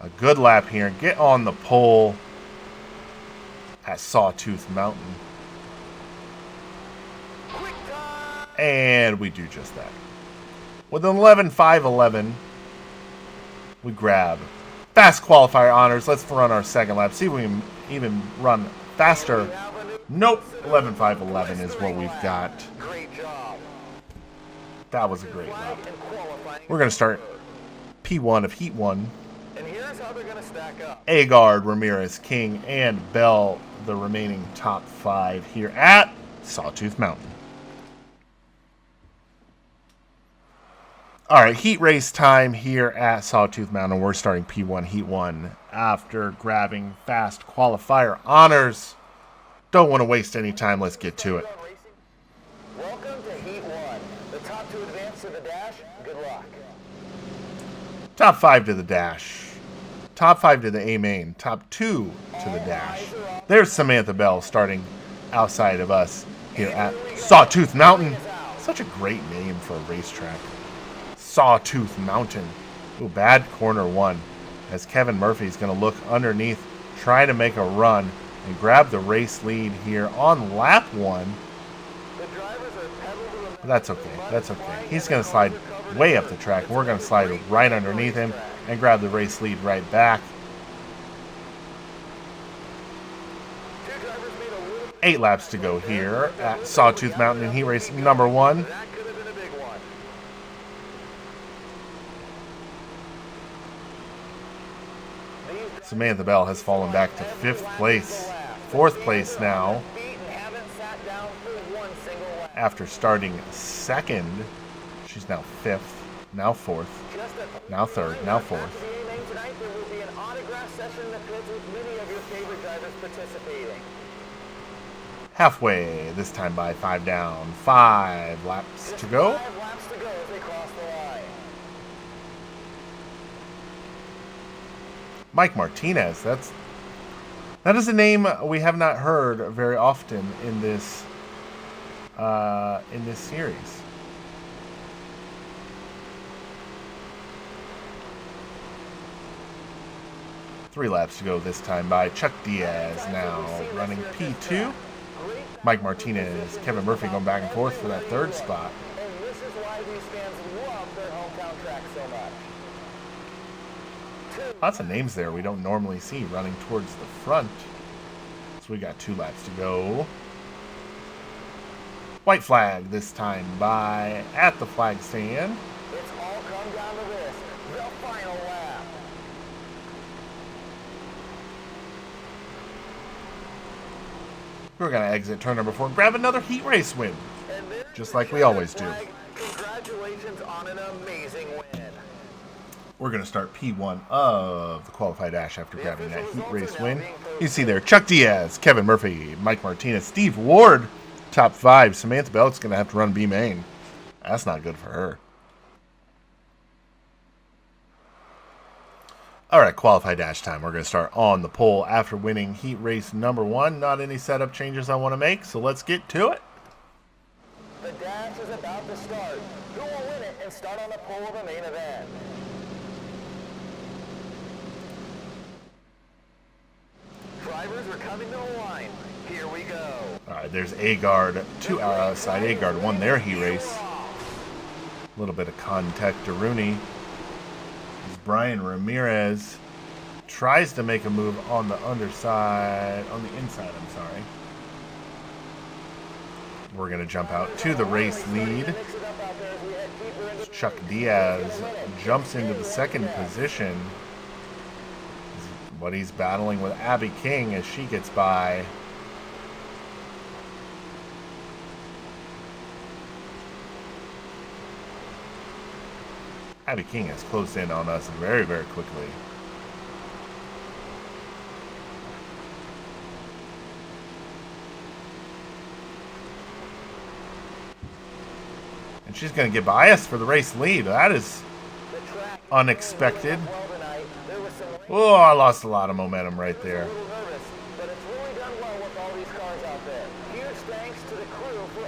a good lap here and get on the pole at Sawtooth Mountain. Quick time. And we do just that. With an 11.511, we grab fast qualifier honors. Let's run our second lap. See if we can even run faster. Nope, 11.511 is what we've got. Great job. That was a great lap. And qualifying. We're going to start P1 of Heat 1. And here's how they're going to stack up. Agard, Ramirez, King, and Bell, the remaining top 5 here at Sawtooth Mountain. All right, heat race time here at Sawtooth Mountain. We're starting P1 Heat 1 after grabbing fast qualifier honors. Don't want to waste any time. Let's get to it. Welcome to Heat 1. The top 2 advance to the dash. Good luck. Top 5 to the dash. Top 5 to the A main. Top 2 to the dash. There's Samantha Bell starting outside of us here at Sawtooth Mountain. Such a great name for a racetrack. Sawtooth Mountain. Ooh, bad corner 1 as Kevin Murphy's going to look underneath, try to make a run and grab the race lead here on lap 1. But that's okay. That's okay. He's going to slide way up the track. We're going to slide right underneath him and grab the race lead right back. 8 laps to go here at Sawtooth Mountain in heat race number 1. Samantha Bell has fallen back to 5th place. 4th place now. After starting 2nd, she's now 5th, now 4th, now 3rd, now 4th. Tonight there will be an autograph session in the pits with many of your favorite drivers participating. Halfway, this time by 5 down. 5 laps to go. 5 laps to go as they cross the line. Mike Martinez, that is a name we have not heard very often in this series. Three laps to go this time by Chuck Diaz now running P2. Mike Martinez, Kevin Murphy going back and forth for that 3rd spot. And this is why these fans love their hometown track so much. Lots of names there we don't normally see running towards the front. So we got 2 laps to go. White flag this time by at the flag stand. It's all come down to this, the final lap. We're going to exit turn number 4 and grab another heat race win, just like we always do. Congratulations on an amazing win. We're going to start P1 of the qualified dash after grabbing that heat race win. You see there Chuck Diaz, Kevin Murphy, Mike Martinez, Steve Ward, top 5. Samantha Belt's going to have to run B main. That's not good for her. All right, qualified dash time. We're going to start on the pole after winning heat race number 1. Not any setup changes I want to make, so let's get to it. The dash is about to start. Who will win it and start on the pole of the main event? Drivers are coming to the line. Here we go. All right, there's Agard to our outside. Agard won their heat race. A little bit of contact to Rooney. As Brian Ramirez tries to make a move on the underside, on the inside, I'm sorry. We're going to jump out to the race lead. Chuck Diaz jumps into the 2nd position. But he's battling with Abby King as she gets by. Abby King has closed in on us very, very quickly. And she's going to get by us for the race lead. That is unexpected. Oh, I lost a lot of momentum right there. But it's really done well with all these cars out there. Huge thanks to the crew for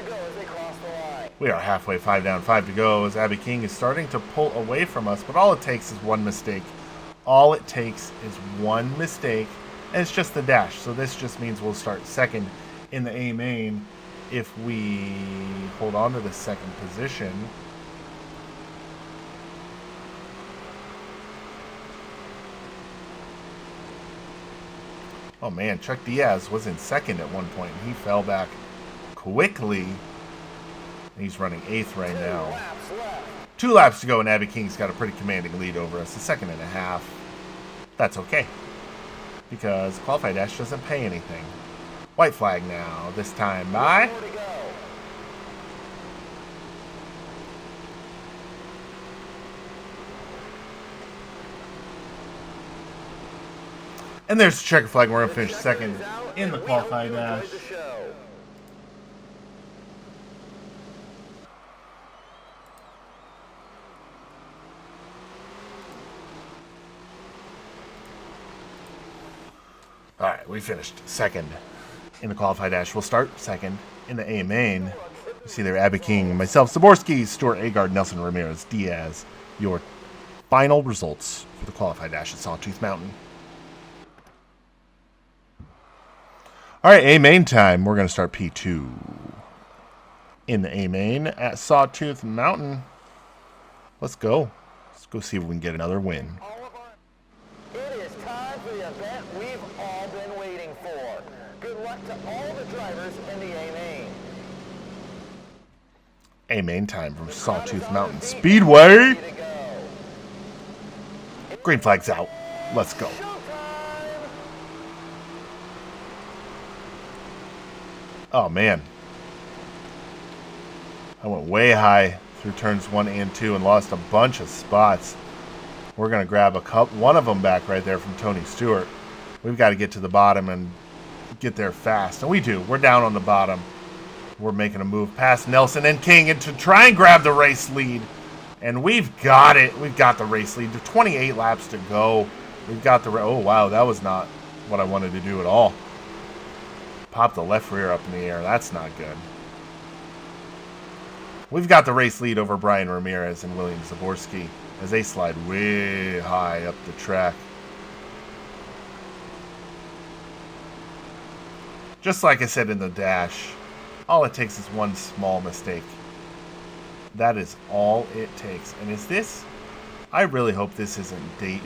to go as they cross the line. We are halfway, 5 down, 5 to go, as Abby King is starting to pull away from us, but all it takes is one mistake. All it takes is one mistake, and it's just the dash. So this just means we'll start second in the A main if we hold on to the second position. Oh man, Chuck Diaz was in second at one point, and he fell back quickly. He's running 8th right now. 2 laps to go, and Abby King's got a pretty commanding lead over us, a second and a half. That's okay, because Qualify Dash doesn't pay anything. White flag now, this time by... And there's the checker flag. We're going to finish second in the Qualify Dash. All right, we finished second in the Qualify Dash. We'll start second in the A main. You see there, Abby King, myself, Zaborski, Stewart, Agard, Nelson, Ramirez, Diaz. Your final results for the Qualify Dash at Sawtooth Mountain. All right, A main time. We're going to start P2 in the A main at Sawtooth Mountain. Let's go. Let's go see if we can get another win. It is time for the event we've all been waiting for. Good luck to all the drivers in the A main. A main time from Sawtooth Mountain Speedway. Green flag's out. Let's go. Oh, man. I went way high through turns 1 and 2 and lost a bunch of spots. We're going to grab one of them back right there from Tony Stewart. We've got to get to the bottom and get there fast. And we do. We're down on the bottom. We're making a move past Nelson and King and to try and grab the race lead. And we've got it. We've got the race lead. 28 laps to go. We've got the... Oh, wow. That was not what I wanted to do at all. Pop the left rear up in the air. That's not good. We've got the race lead over Brian Ramirez and William Zaborski as they slide way high up the track. Just like I said in the dash, all it takes is one small mistake. That is all it takes. And is this... I really hope this isn't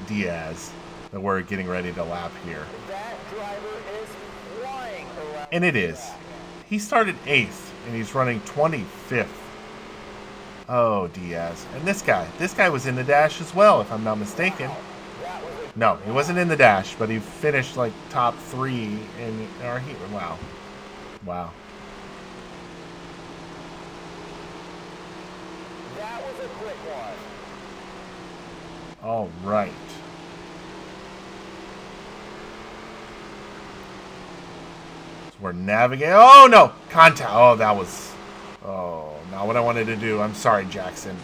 Diaz that we're getting ready to lap here. That driver is flying around. And it is. He started 8th, and he's running 25th. Oh, Diaz. And this guy was in the dash as well, if I'm not mistaken. No, he wasn't in the dash, but he finished like top 3 in our heat. Wow. Wow. That was a quick one. All right. So we're navigating. Oh, no. Contact. Oh, that was... Oh, not what I wanted to do. I'm sorry, Jackson.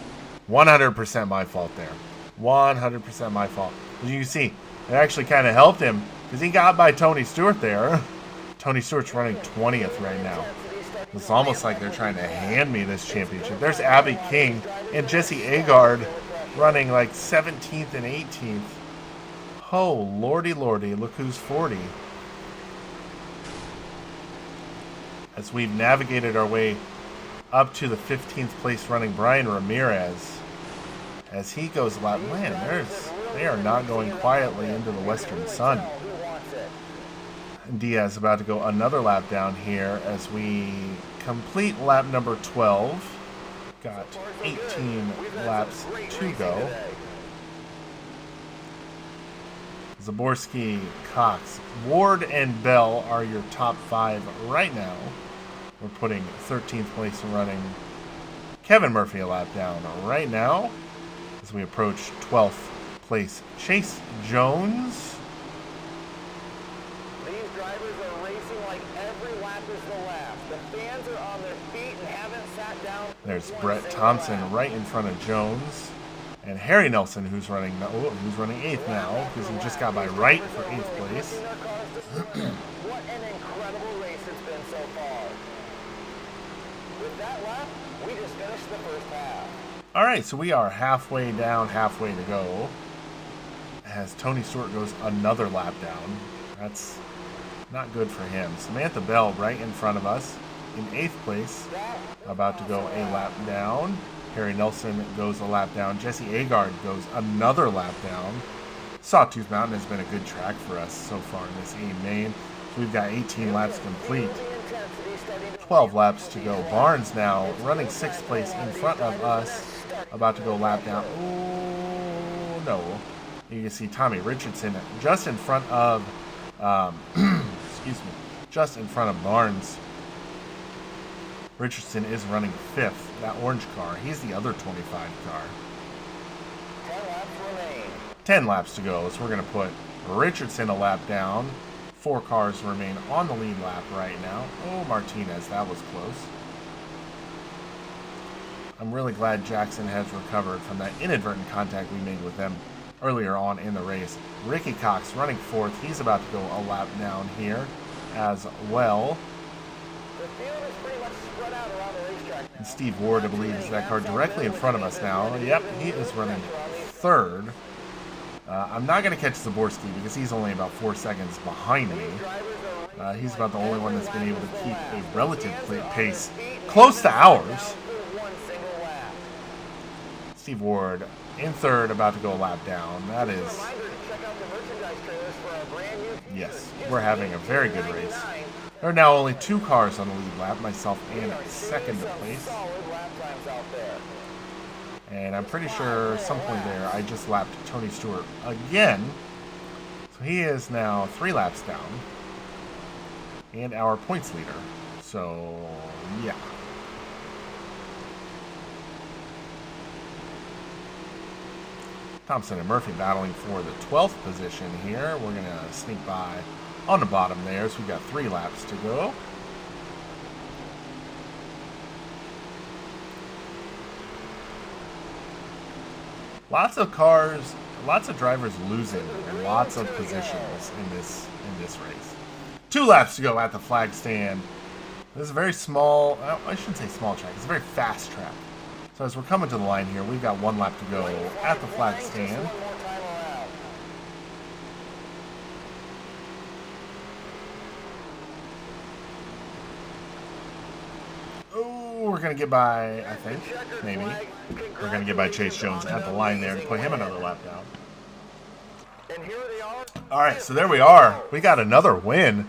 100% my fault there. 100% my fault. As you can see, it actually kind of helped him because he got by Tony Stewart there. Tony Stewart's running 20th right now. It's almost like they're trying to hand me this championship. There's Abby King and Jesse Agard running like 17th and 18th. Oh, lordy, lordy. Look who's 40. As we've navigated our way up to the 15th place running Brian Ramirez. As he goes lap, man, they are not going quietly into the western sun. And Diaz about to go another lap down here as we complete lap number 12. Got 18 laps to go. Zaborski, Cox, Ward, and Bell are your top 5 right now. We're putting 13th place and running Kevin Murphy a lap down right now as we approach 12th place. Chase Jones. These drivers are racing like every lap is the last. The fans are on their feet and haven't sat down. There's Brett Thompson right in front of Jones. And Harry Nelson, who's running 8th now because he just got by Wright for 8th place. What an incredible race it's been so far. With the first half. All right, so we are halfway down, halfway to go. As Tony Stewart goes another lap down. That's not good for him. Samantha Bell right in front of us in 8th place, about to go a lap down. Harry Nelson goes a lap down. Jesse Agard goes another lap down. Sawtooth Mountain has been a good track for us so far in this A main. So we've got 18 laps complete. 12 laps to go. Barnes now running 6th place in front of us, about to go lap down. Oh, no. You can see Tommy Richardson just in front of, excuse me, just in front of Barnes. Richardson is running 5th. That orange car, he's the other 25 car. 10 laps remain. 10 laps to go, so we're going to put Richardson a lap down. 4 cars remain on the lead lap right now. Oh, Martinez, that was close. I'm really glad Jackson has recovered from that inadvertent contact we made with them earlier on in the race. Ricky Cox running 4th. He's about to go a lap down here as well. The field is pretty much spread out around the racetrack now. And Steve Ward, I believe, is that car directly in front of us now. Yep, he is running 3rd. I'm not going to catch Zaborski because he's only about 4 seconds behind me. He's about the only one that's been able to keep a relative pace close to ours. Steve Ward in 3rd, about to go a lap down. That is, yes, we're having a very good race. There are now only 2 cars on the lead lap, myself in 2nd place. And I'm pretty sure some point there I just lapped Tony Stewart again. So he is now 3 laps down. And our points leader. So, yeah. Thompson and Murphy battling for the 12th position here. We're going to sneak by on the bottom there. So we've got 3 laps to go. Lots of cars, lots of drivers losing, and lots of positions in this race. 2 laps to go at the flag stand. This is a very small, I shouldn't say small track, it's a very fast track. So as we're coming to the line here, we've got 1 lap to go at the flag stand. Oh, we're going to get by, I think, maybe. We're going to get by Chase Jones at the line there to put him another lap down. All right, so there we are. We got another win.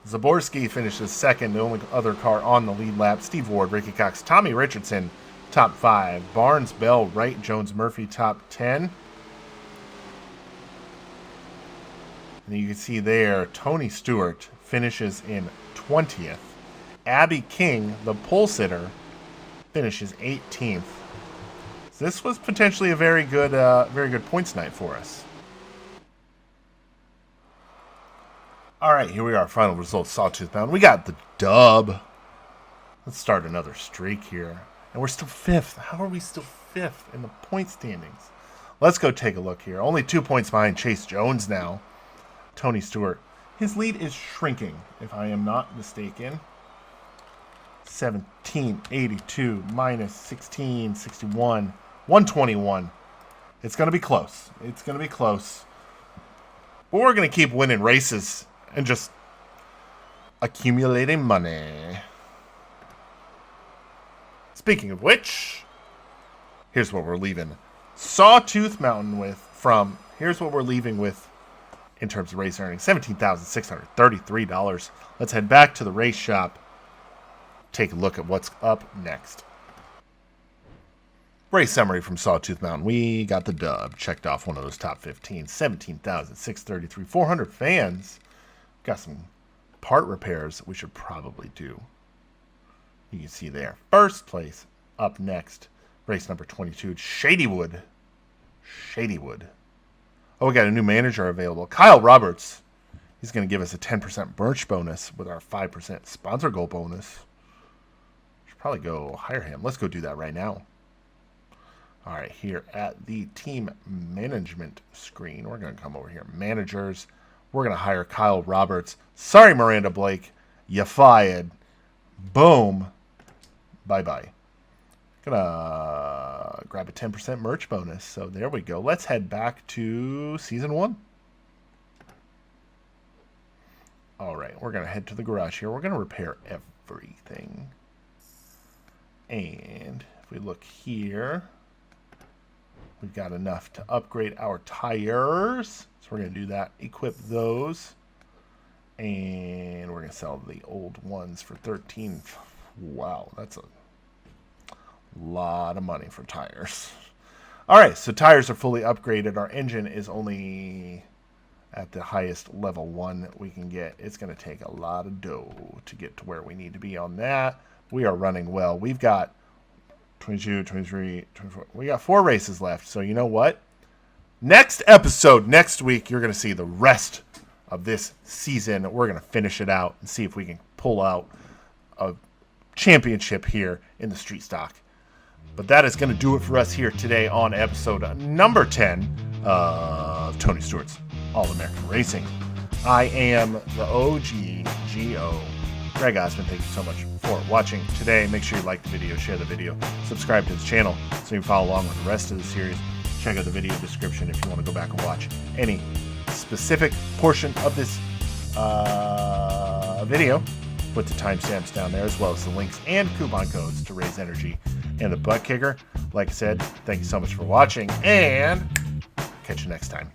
Zaborski finishes 2nd, the only other car on the lead lap. Steve Ward, Ricky Cox, Tommy Richardson, top 5. Barnes, Bell, Wright, Jones, Murphy, top 10. And you can see there, Tony Stewart finishes in 20th. Abby King, the pole sitter, finishes 18th. So this was potentially a very good points night for us. All right, here we are. Final results, Sawtooth Mountain. We got the dub. Let's start another streak here. And we're still 5th. How are we still 5th in the point standings? Let's go take a look here. Only 2 points behind Chase Jones now. Tony Stewart. His lead is shrinking, if I am not mistaken. 1782 minus 1661. 121. It's going to be close. It's going to be close. But we're going to keep winning races and just accumulating money. Speaking of which, here's what we're leaving Sawtooth Mountain with from. Here's what we're leaving with in terms of race earnings. $17,633. Let's head back to the race shop. Take a look at what's up next. Race summary from Sawtooth Mountain. We got the dub. Checked off one of those top 15. 17,633. 400 fans. Got some part repairs we should probably do. You can see there. First place up next. Race number 22. Shadywood. Shadywood. Oh, we got a new manager available. Kyle Roberts. He's going to give us a 10% merch bonus with our 5% sponsor goal bonus. Should probably go hire him. Let's go do that right now. All right, here at the team management screen, we're going to come over here. Managers. We're going to hire Kyle Roberts. Sorry, Miranda Blake. You fired. Boom. Bye-bye. Gonna grab a 10% merch bonus. So there we go. Let's head back to Season 1. All right, we're gonna head to the garage here. We're gonna repair everything. And if we look here, we've got enough to upgrade our tires. So we're going to do that, equip those. And we're going to sell the old ones for 13. Wow, that's a lot of money for tires. All right, so tires are fully upgraded. Our engine is only at the highest level 1 that we can get. It's going to take a lot of dough to get to where we need to be on that. We are running well. We've got 22, 23, 24. We got 4 races left. So you know what? Next episode, next week, you're going to see the rest of this season. We're going to finish it out and see if we can pull out a championship here in the street stock. But that is going to do it for us here today on episode number 10 of Tony Stewart's All-American Racing. I am the OGGO. Greg Osmond, thank you so much for watching today. Make sure you like the video, share the video, subscribe to the channel so you can follow along with the rest of the series. Check out the video description if you want to go back and watch any specific portion of this video. Put the timestamps down there as well as the links and coupon codes to raise energy and the butt kicker. Like I said, thank you so much for watching and catch you next time.